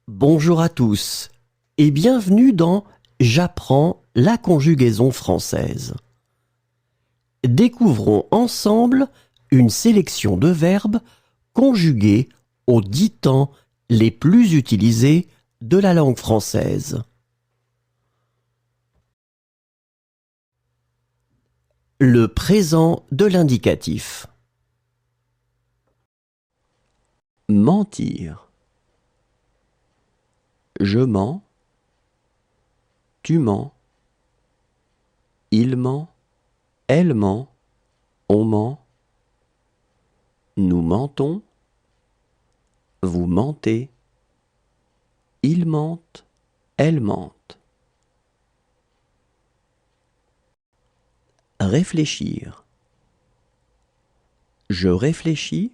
Bonjour à tous et bienvenue dans J'apprends la conjugaison française. Découvrons ensemble une sélection de verbes conjugués aux 10 temps les plus utilisés de la langue française. Le présent de l'indicatif. Mentir. Je mens. Tu mens. Il ment. Elle ment. On ment. Nous mentons. Vous mentez. Il mente. Elle mente. Réfléchir. Je réfléchis.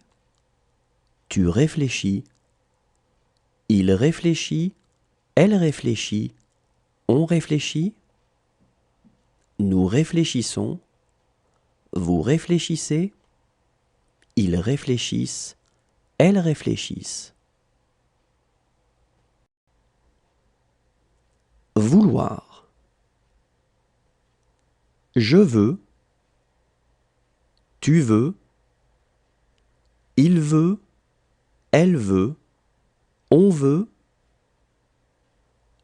Tu réfléchis. Il réfléchit. Elle réfléchit. On réfléchit. Nous réfléchissons. Vous réfléchissez. Ils réfléchissent. Elles réfléchissent. Vouloir. Je veux. Tu veux. Il veut. Elle veut. On veut.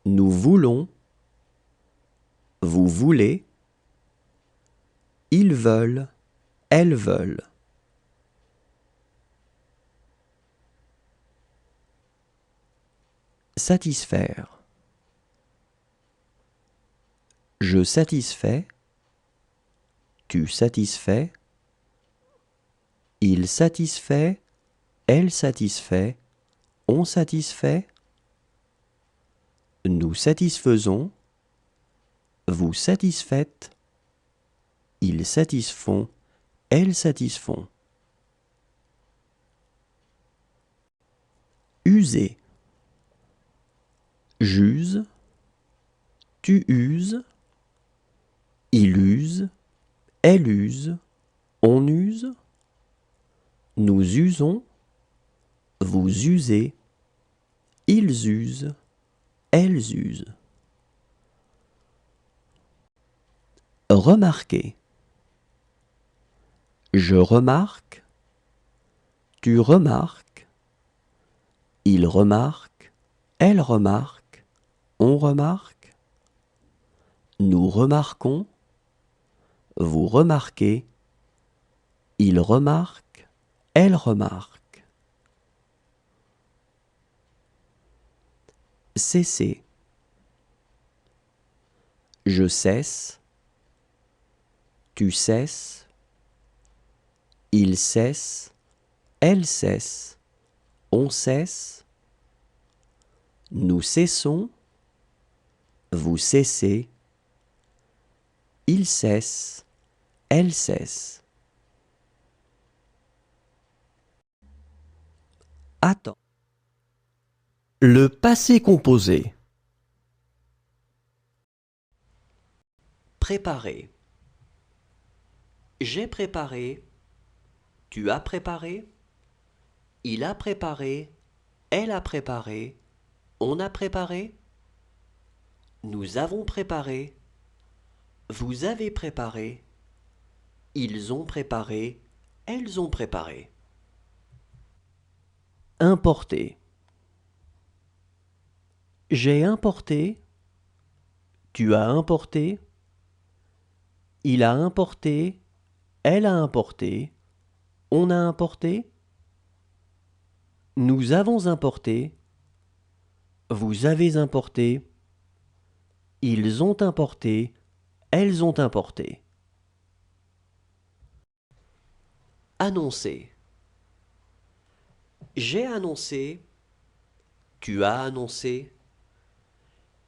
Nous voulons. Vous voulez. Ils veulent. Elles veulent. Satisfaire. Je satisfais. Tu satisfais. Il satisfait. Elle satisfait. On satisfait. Nous satisfaisons. Vous satisfaites. Ils satisfont. Elles satisfont. User. J'use. Tu uses. Il use. Elle use. On use. Nous usons. Vous usez. Ils usent. Elles usent. Remarquer. Je remarque. Tu remarques. Il remarque. Elle remarque. On remarque. Nous remarquons. Vous remarquez. Il remarque. Elle remarque. Cesser. Je cesse. Tu cesses. Il cesse. Elle cesse. On cesse. Nous cessons. Vous cessez. Il cesse. Elle cesse. Attends. Le passé composé. Préparer. J'ai préparé. Tu as préparé. Il a préparé. Elle a préparé. On a préparé. Nous avons préparé. Vous avez préparé. Ils ont préparé. Elles ont préparé. Importer. J'ai importé. Tu as importé. Il a importé. Elle a importé. On a importé. Nous avons importé. Vous avez importé. Ils ont importé. Elles ont importé. Annoncer. J'ai annoncé. Tu as annoncé.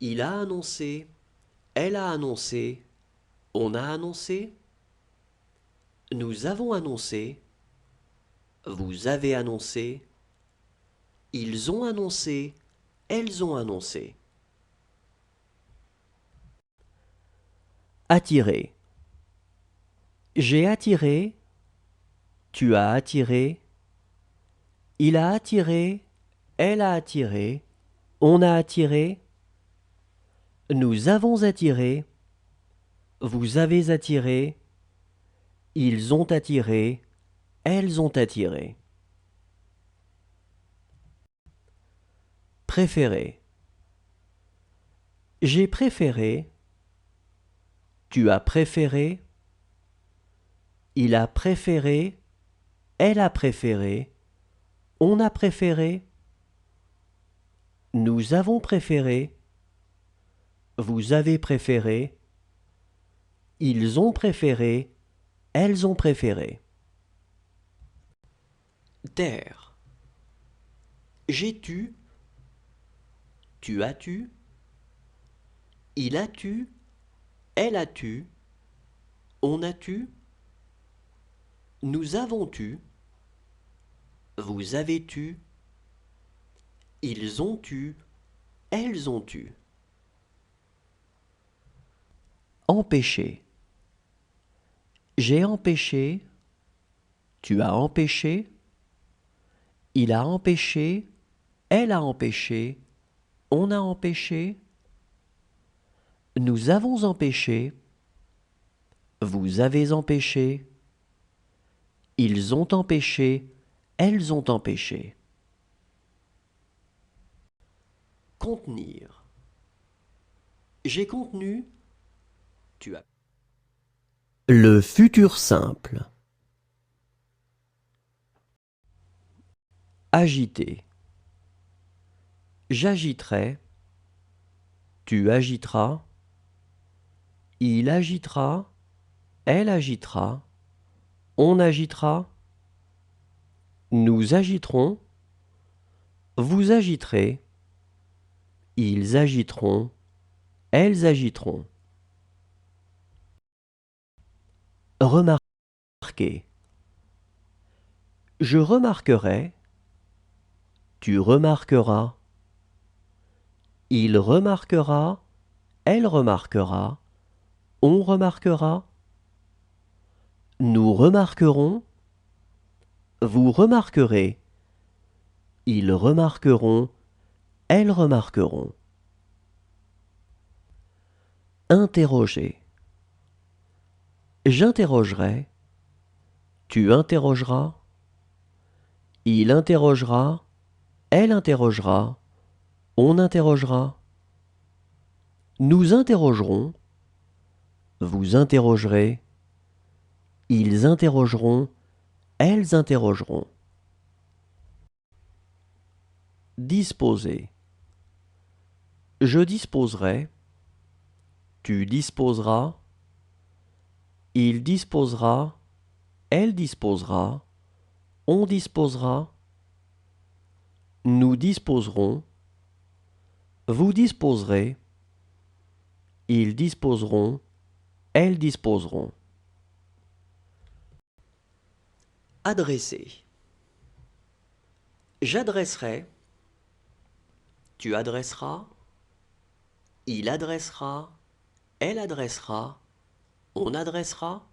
Il a annoncé. Elle a annoncé. On a annoncé. Nous avons annoncé. Vous avez annoncé. Ils ont annoncé. Elles ont annoncé. Attirer. J'ai attiré. Tu as attiré. Il a attiré. Elle a attiré. On a attiré. Nous avons attiré. Vous avez attiré. Ils ont attiré. Elles ont attiré. Préféré. J'ai préféré. Tu as préféré. Il a préféré. Elle a préféré. On a préféré. Nous avons préféré. Vous avez préféré. Ils ont préféré. Elles ont préféré. Taire. J'ai-tu. Tu as-tu. Il a-tu. Elle a-tu. On a-tu. Nous avons-tu. Vous avez-tu. Ils ont eu. Elles ont eu. Empêcher. J'ai empêché. Tu as empêché. Il a empêché. Elle a empêché. On a empêché. Nous avons empêché. Vous avez empêché. Ils ont empêché. Elles ont empêché. Contenir. J'ai contenu. Tu as. Le futur simple. Agiter. J'agiterai. Tu agiteras. Il agitera. Elle agitera. On agitera. Nous agiterons. Vous agiterez. Ils agiteront. Elles agiteront. Remarquer. Je remarquerai. Tu remarqueras. Il remarquera. Elle remarquera. On remarquera. Nous remarquerons. Vous remarquerez. Ils remarqueront. Elles remarqueront. Interroger. J'interrogerai. Tu interrogeras. Il interrogera. Elle interrogera. On interrogera. Nous interrogerons. Vous interrogerez. Ils interrogeront. Elles interrogeront. Disposer. Je disposerai. Tu disposeras. Il disposera. Elle disposera. On disposera. Nous disposerons. Vous disposerez. Ils disposeront. Elles disposeront. Adresser. J'adresserai. Tu adresseras. Il adressera. Elle adressera. On adressera.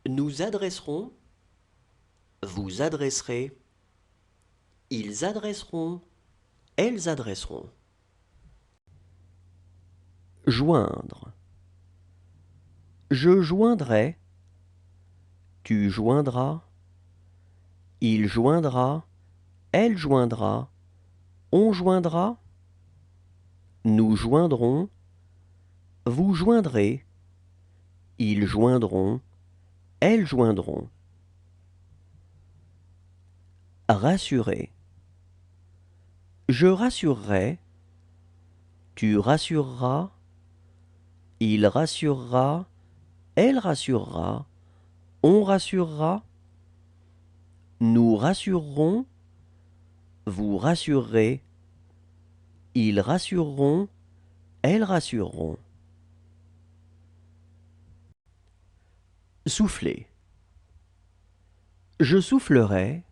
Nous adresserons. Vous adresserez. Ils adresseront. Elles adresseront. Joindre. Je joindrai. Tu joindras. Il joindra. Elle joindra. On joindra. Nous joindrons. Vous joindrez. Ils joindront. Elles joindront. Rassurer. Je rassurerai. Tu rassureras. Il rassurera. Elle rassurera. On rassurera. Nous rassurerons. Vous rassurerez. Ils rassureront. Elles rassureront. Souffler. Je soufflerai.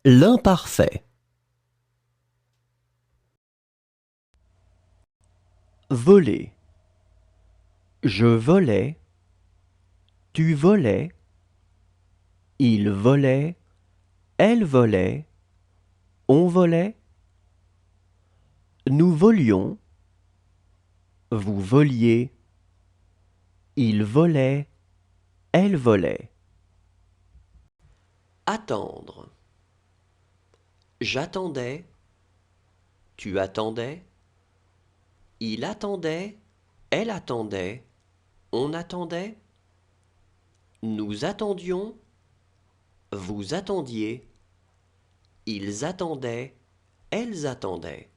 L'imparfait. Voler. Je volais. Tu volais. Il volait. Elle volait. on volait, nous volions, vous voliez, il volait, elle volait. Attendre. J'attendais, tu attendais, il attendait, elle attendait, on attendait, nous attendions, vous attendiez, ils attendaient, elles attendaient.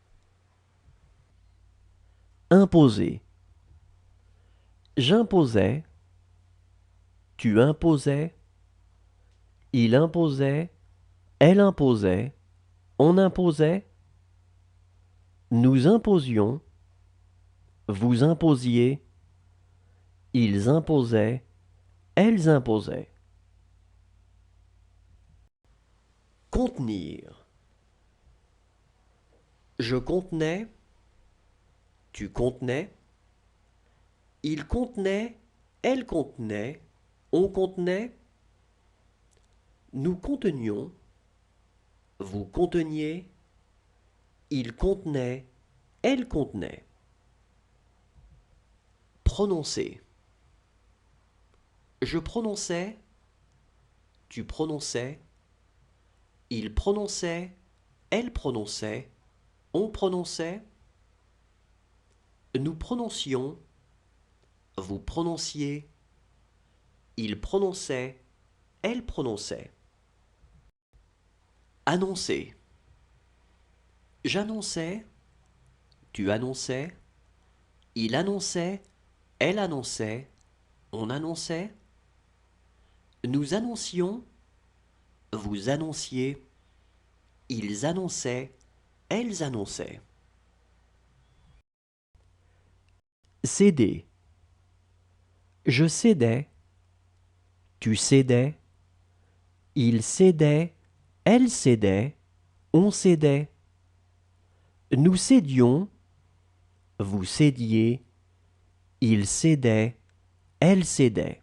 Imposer. J'imposais, tu imposais, il imposait, elle imposait, on imposait, nous imposions, vous imposiez, ils imposaient, elles imposaient. Contenir. Je contenais, tu contenais, il contenait, elle contenait, on contenait, nous contenions, vous conteniez, il contenait, elle contenait. Prononcer. Je prononçais, tu prononçais, il prononçait, elle prononçait, on prononçait, nous prononcions, vous prononciez, il prononçait, elle prononçait. Annoncer. J'annonçais, tu annonçais, il annonçait, elle annonçait, on annonçait, nous annoncions, vous annonciez, ils annonçaient, elles annonçaient. Céder. Je cédais, tu cédais, il cédait, elle cédait, on cédait. Nous cédions, vous cédiez, il cédait, elle cédait.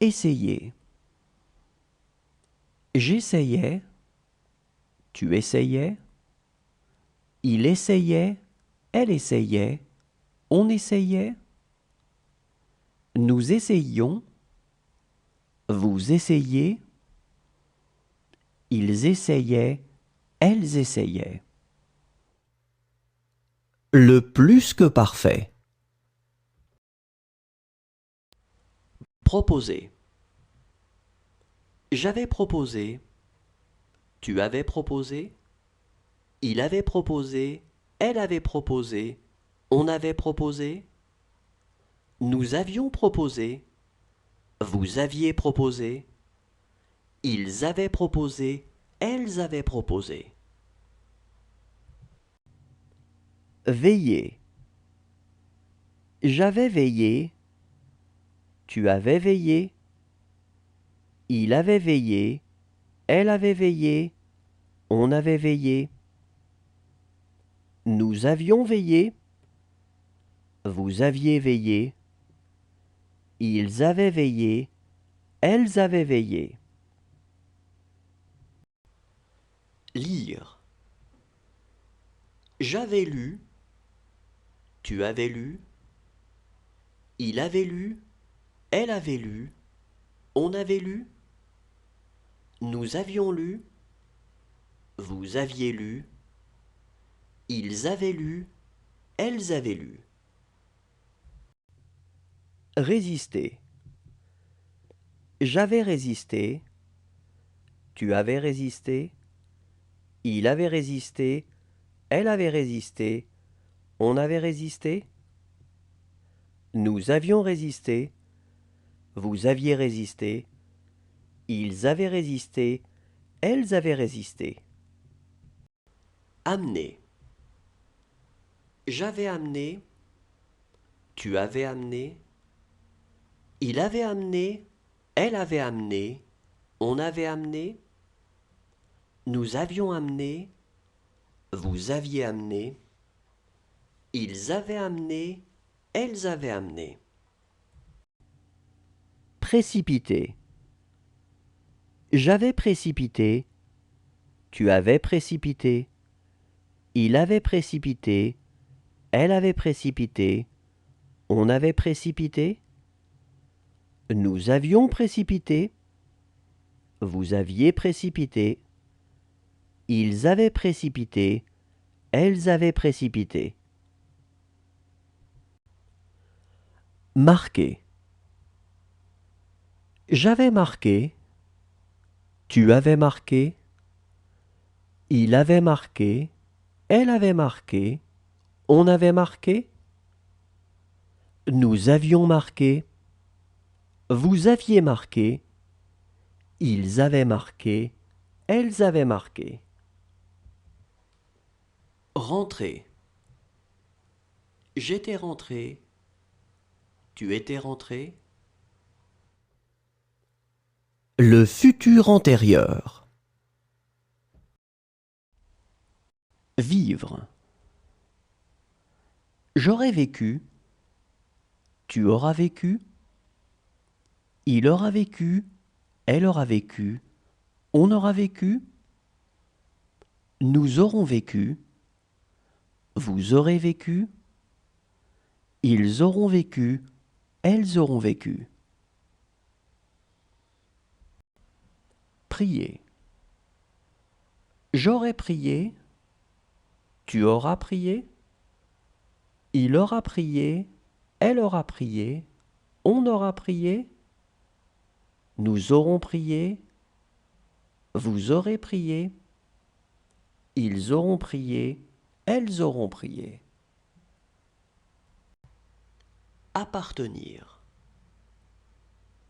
Essayer. J'essayais, tu essayais, il essayait, elle essayait, on essayait. Nous essayions, vous essayiez, ils essayaient, elles essayaient. Le plus que parfait. Proposer. J'avais proposé, tu avais proposé, il avait proposé, elle avait proposé, on avait proposé, nous avions proposé, vous aviez proposé, ils avaient proposé, elles avaient proposé. Veiller. J'avais veillé, tu avais veillé, il avait veillé, elle avait veillé, on avait veillé. Nous avions veillé, vous aviez veillé, ils avaient veillé, elles avaient veillé. Lire. J'avais lu, tu avais lu, il avait lu, elle avait lu, on avait lu, nous avions lu, vous aviez lu, ils avaient lu, elles avaient lu. Résister. J'avais résisté, tu avais résisté, il avait résisté, elle avait résisté, on avait résisté, nous avions résisté, vous aviez résisté, ils avaient résisté, elles avaient résisté. Amener. J'avais amené, tu avais amené, il avait amené, elle avait amené, on avait amené, nous avions amené, vous aviez amené, ils avaient amené, elles avaient amené. Précipiter. J'avais précipité. Tu avais précipité. Il avait précipité. Elle avait précipité. On avait précipité. Nous avions précipité. Vous aviez précipité. Ils avaient précipité. Elles avaient précipité. Marquer. J'avais marqué. Tu avais marqué. Il avait marqué. Elle avait marqué. On avait marqué. Nous avions marqué. Vous aviez marqué. Ils avaient marqué. Elles avaient marqué. Rentrer. J'étais rentré. Tu étais rentré. Le futur antérieur. Vivre. J'aurais vécu. Tu auras vécu. Il aura vécu. Elle aura vécu. On aura vécu. Nous aurons vécu. Vous aurez vécu. Ils auront vécu. Elles auront vécu. Prier. J'aurais prié. Tu auras prié. Il aura prié. Elle aura prié. On aura prié. Nous aurons prié. Vous aurez prié. Ils auront prié. Elles auront prié. Appartenir.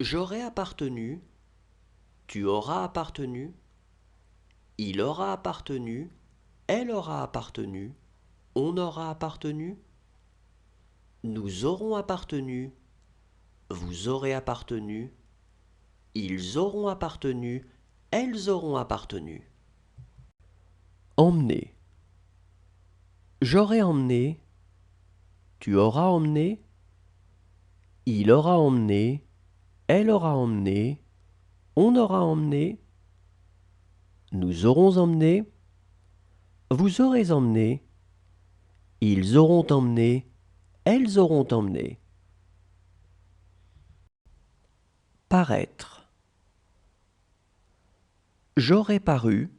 J'aurais appartenu. Tu auras appartenu. Il aura appartenu. Elle aura appartenu. On aura appartenu. Nous aurons appartenu. Vous aurez appartenu. Ils auront appartenu. Elles auront appartenu. Emmener. J'aurais emmené. Tu auras emmené. Il aura emmené. Elle aura emmené. On aura emmené. Nous aurons emmené. Vous aurez emmené. Ils auront emmené. Elles auront emmené. Paraître. J'aurais paru.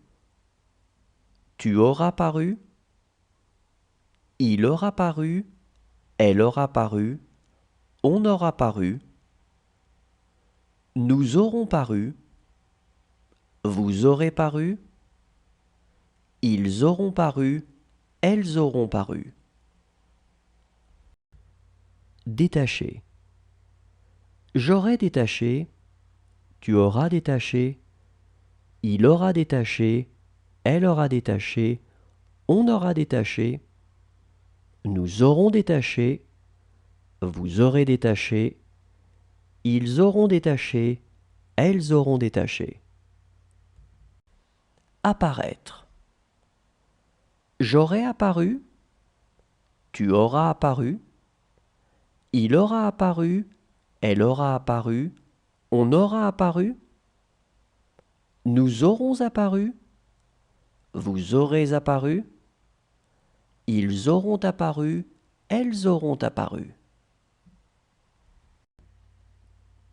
Tu auras paru. Il aura paru. Elle aura paru. On aura paru. Nous aurons paru. Vous aurez paru. Ils auront paru. Elles auront paru. Détacher. J'aurai détaché. Tu auras détaché. Il aura détaché. Elle aura détaché. On aura détaché. Nous aurons détaché. Vous aurez détaché. Ils auront détaché. Elles auront détaché. Apparaître. J'aurai apparu. Tu auras apparu. Il aura apparu. Elle aura apparu. On aura apparu. Nous aurons apparu. Vous aurez apparu. Ils auront apparu. Elles auront apparu.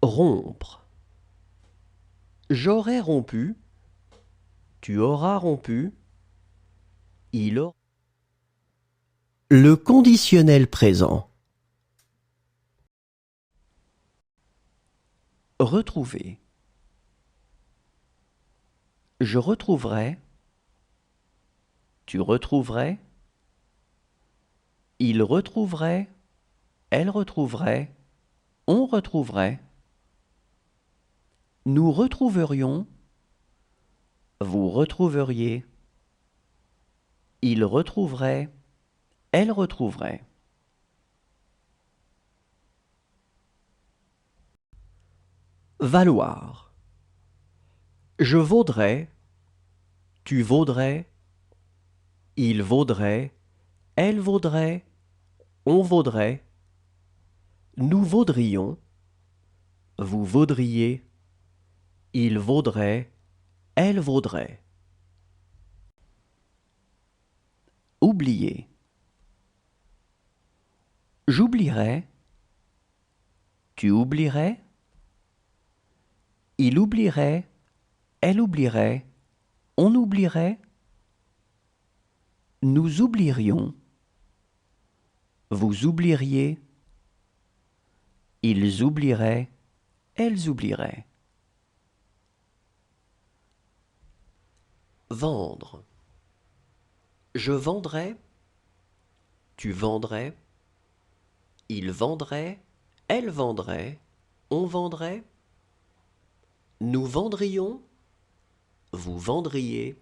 Rompre. J'aurai rompu. Tu auras rompu. Il aura. Le conditionnel présent. Retrouver. Je retrouverai. Tu retrouverais. Il retrouverait. Elle retrouverait. On retrouverait. Nous retrouverions. Vous retrouveriez. Il retrouverait. Elle retrouverait. Valoir. Je vaudrais. Tu vaudrais. Il vaudrait. Elle vaudrait. On vaudrait. Nous vaudrions. Vous vaudriez. Il vaudrait. elle vaudrait. Oublier. J'oublierais, tu oublierais, il oublierait, elle oublierait, on oublierait, nous oublierions, vous oublieriez, ils oublieraient, elles oublieraient. Vendre. Je vendrais, tu vendrais, il vendrait, elle vendrait, on vendrait, nous vendrions, vous vendriez,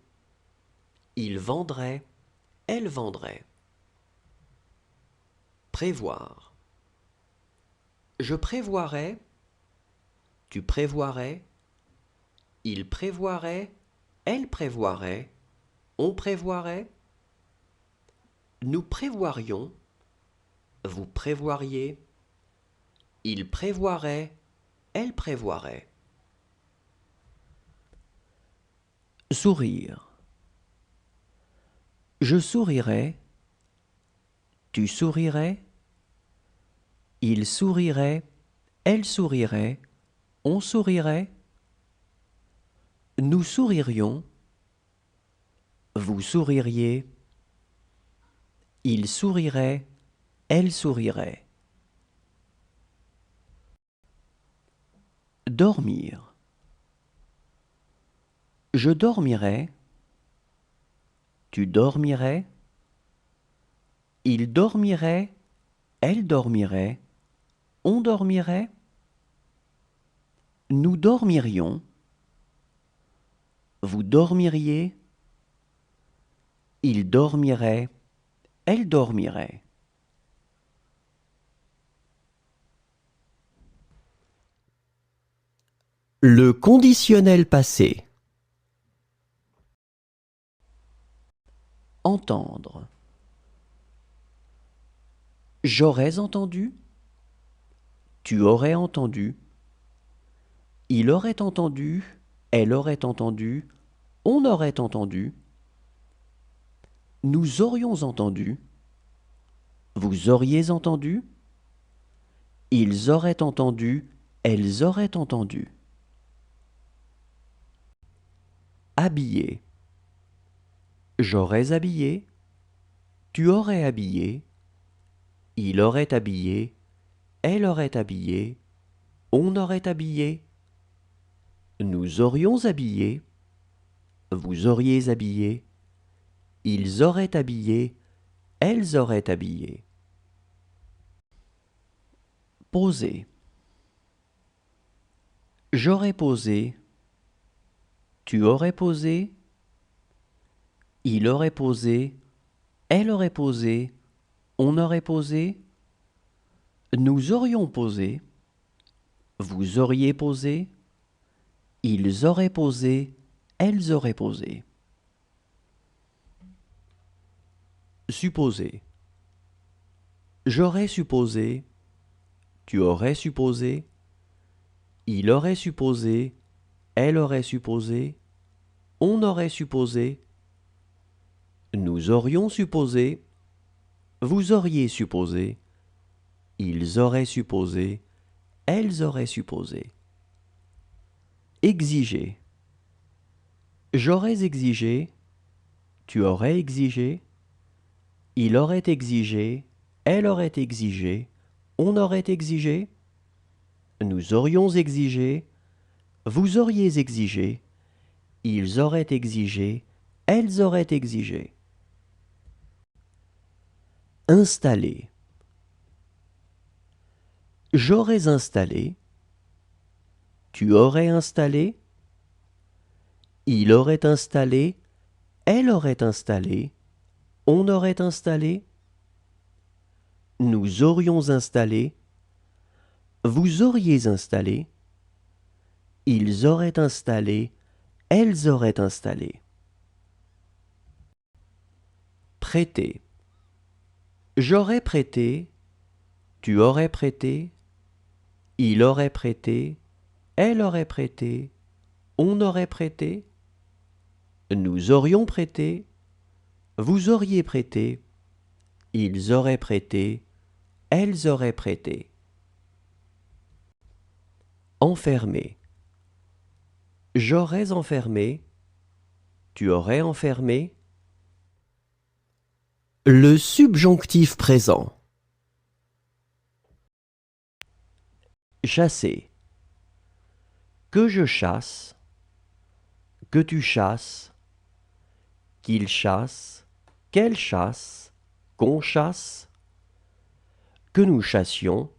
il vendrait, elle vendrait. Prévoir. Je prévoirais, tu prévoirais, il prévoirait, elle prévoirait, on prévoirait, nous prévoirions, vous prévoiriez, il prévoirait, elle prévoirait. Sourire. Je sourirais, tu sourirais, il sourirait, elle sourirait, on sourirait, nous souririons, vous souririez, il sourirait, elle sourirait. Dormir. Je dormirais, tu dormirais, il dormirait, elle dormirait, on dormirait, nous dormirions, vous dormiriez, il dormirait, elle dormirait. Le conditionnel passé. Entendre. J'aurais entendu, tu aurais entendu, il aurait entendu, elle aurait entendu, on aurait entendu, nous aurions entendu, vous auriez entendu, ils auraient entendu, elles auraient entendu. Habiller. J'aurais habillé, tu aurais habillé, il aurait habillé, elle aurait habillé, on aurait habillé, nous aurions habillé, vous auriez habillé, ils auraient habillé, elles auraient habillé. Poser. J'aurais posé, tu aurais posé, il aurait posé, elle aurait posé, on aurait posé, nous aurions posé, vous auriez posé, ils auraient posé, elles auraient posé. Supposer. J'aurais supposé, tu aurais supposé, il aurait supposé, elle aurait supposé, on aurait supposé, nous aurions supposé, vous auriez supposé, ils auraient supposé, elles auraient supposé. Exiger. J'aurais exigé, tu aurais exigé, il aurait exigé, elle aurait exigé, on aurait exigé, nous aurions exigé, vous auriez exigé, ils auraient exigé, elles auraient exigé. Installer. J'aurais installé, tu aurais installé, il aurait installé, elle aurait installé, on aurait installé, nous aurions installé, vous auriez installé, ils auraient installé, elles auraient installé. Prêter. J'aurais prêté, tu aurais prêté, il aurait prêté, elle aurait prêté, on aurait prêté, nous aurions prêté, vous auriez prêté, ils auraient prêté, elles auraient prêté. Enfermer. J'aurais enfermé, tu aurais enfermé. Le subjonctif présent. Chasser. Que je chasse, que tu chasses, qu'il chasse, qu'elle chasse, qu'on chasse, que nous chassions,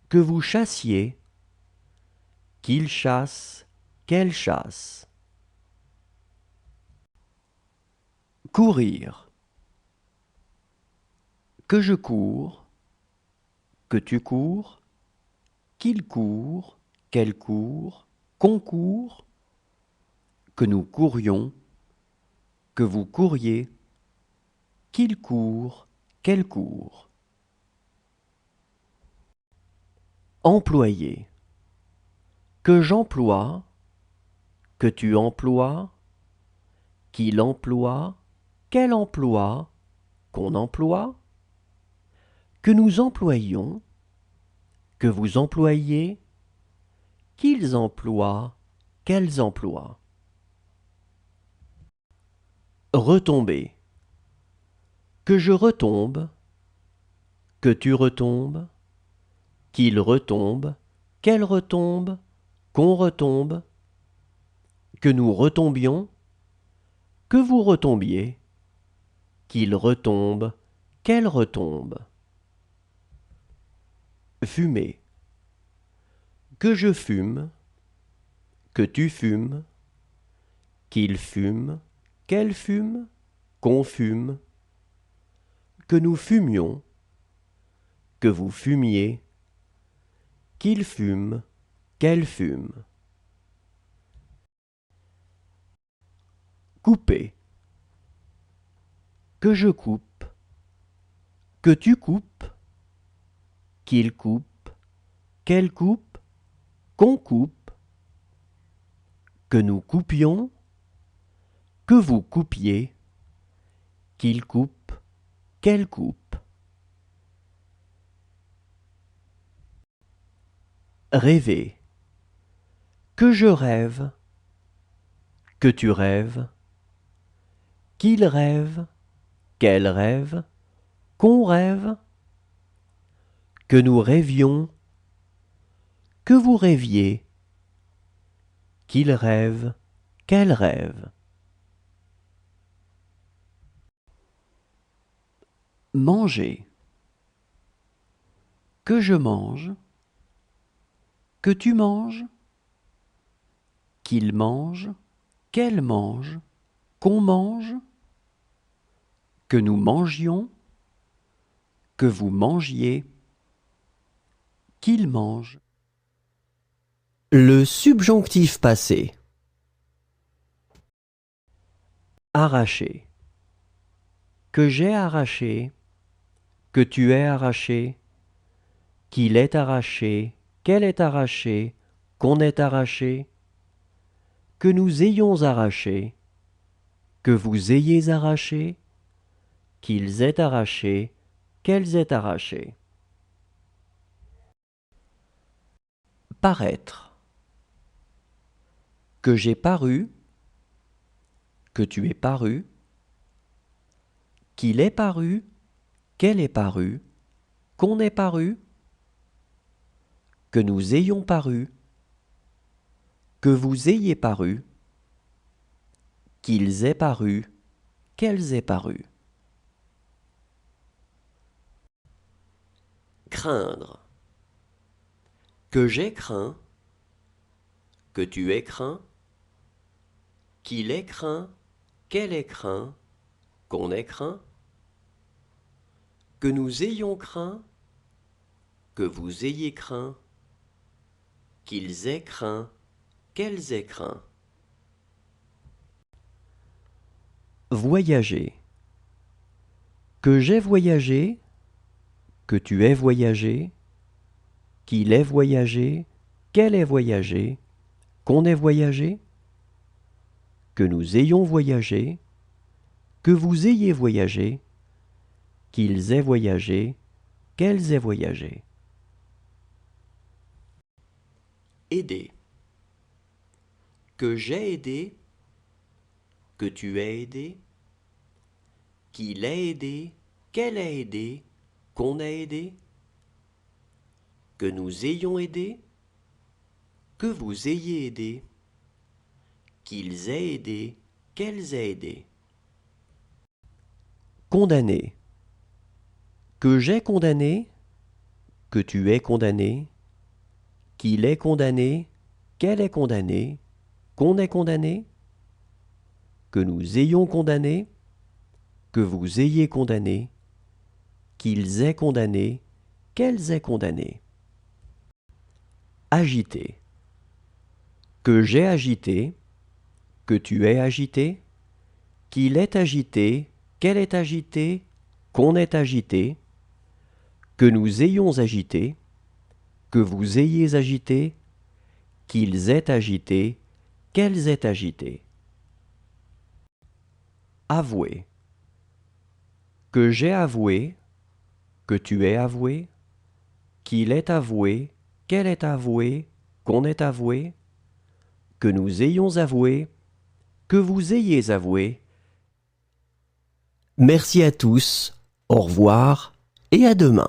que vous chassiez, qu'il chasse, qu'elle chasse. Courir. Que je cours, que tu cours, qu'il court, qu'elle court, qu'on court, que nous courions, que vous couriez, qu'il court, qu'elle court. Employer. Que j'emploie, que tu emploies, qu'il emploie, qu'elle emploie, qu'on emploie, que nous employions, que vous employiez, qu'ils emploient, qu'elles emploient. Retomber. Que je retombe, que tu retombes, qu'il retombe, qu'elle retombe, qu'on retombe, que nous retombions, que vous retombiez, qu'il retombe, qu'elle retombe. Fumer. Que je fume, que tu fumes, qu'il fume, qu'elle fume, qu'on fume, que nous fumions, que vous fumiez, qu'il fume, qu'elle fume. Couper. Que je coupe, que tu coupes, qu'il coupe, qu'elle coupe, qu'on coupe, que nous coupions, que vous coupiez, qu'il coupe, qu'elle coupe. Rêver. Que je rêve, que tu rêves, qu'il rêve, qu'elle rêve, qu'on rêve, que nous rêvions, que vous rêviez, qu'il rêve, qu'elle rêve. Manger. Que je mange, que tu manges, qu'il mange, qu'elle mange, qu'on mange, que nous mangions, que vous mangiez, qu'il mange. Le subjonctif passé. Arracher. Que j'ai arraché, que tu aies arraché, qu'il est arraché, qu'elle est arrachée, qu'on est arraché, que nous ayons arraché, que vous ayez arraché, qu'ils aient arraché, qu'elles aient arraché. Paraître. Que j'ai paru, que tu es paru, qu'il est paru, qu'elle est parue, qu'on est paru, que nous ayons paru, que vous ayez paru, qu'ils aient paru, qu'elles aient paru. Craindre. Que j'ai craint, que tu aies craint, qu'il ait craint, qu'elle ait craint, qu'on ait craint, que nous ayons craint, que vous ayez craint, qu'ils aient craint, qu'elles aient craint. Voyager. Que j'ai voyagé, que tu aies voyagé, qu'il ait voyagé, qu'elle ait voyagé, qu'on ait voyagé, que nous ayons voyagé, que vous ayez voyagé, qu'ils aient voyagé, qu'elles aient voyagé. Aider. Que j'ai aidé, que tu aies aidé, qu'il ait aidé, qu'elle ait aidé, qu'on ait aidé, que nous ayons aidé, que vous ayez aidé, qu'ils aient aidé, qu'elles aient aidé. Condamné. Que j'ai condamné, que tu aies condamné, qu'il ait condamné, qu'elle ait condamné, qu'on ait condamné, que nous ayons condamné, que vous ayez condamné, qu'ils aient condamné, qu'elles aient condamné. Agiter. Que j'ai agité, que tu aies agité, qu'il ait agité, qu'elle ait agité, qu'on ait agité, que nous ayons agité, que vous ayez agité, qu'ils aient agité, qu'elles aient agité. Avouer. Que j'ai avoué, que tu aies avoué, qu'il ait avoué, qu'elle ait avoué, qu'on ait avoué, que nous ayons avoué, que vous ayez avoué. Merci à tous, au revoir et à demain.